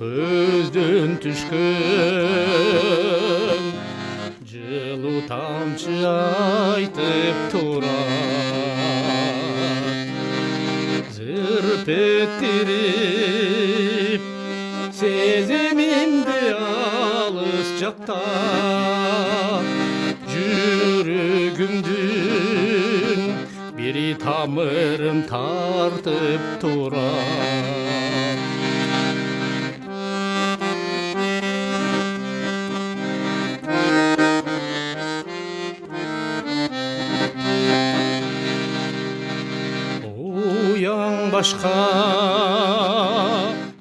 көзден түшкөн жылуу тамчы айтып турат, зырп ettирип сезимимди алыс жакта, жүрөгүмдүн бир тамырын тартып турат. Уяң башка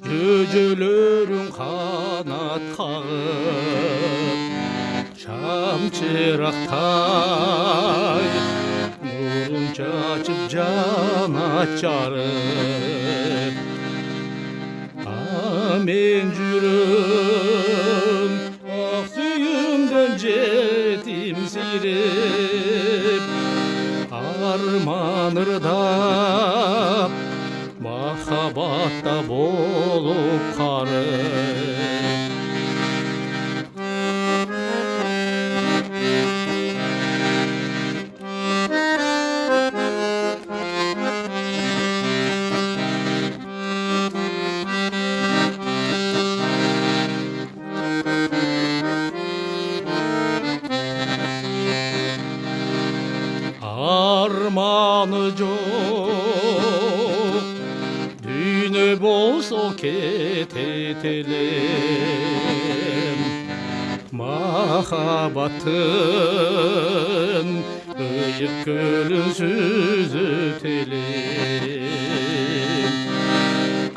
жөжөлөрүң канат кагып, шам чырактай нурун чачып жанат жарып. Мен жүрөм ак сүйүмдөн жетимсирип, арман ырдап, махабатта болуп карып. Armanı жоқ дүйнө болсо кететелем, махаббатын ыйык көлүн сүзөтелем.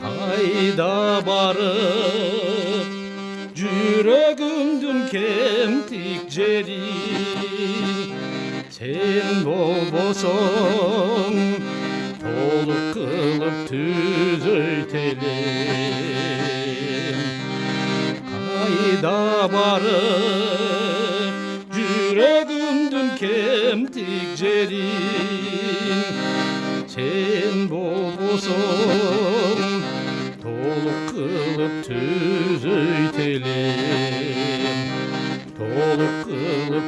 Кайда барып жүрөгүмдүн кемтик жери, sen болбосоң толук кылып түзөйтелем. Кайда барып жүрөгүмдүн кемтик жерин, sen болбосоң толук кылып түзөйтелем, толук кылып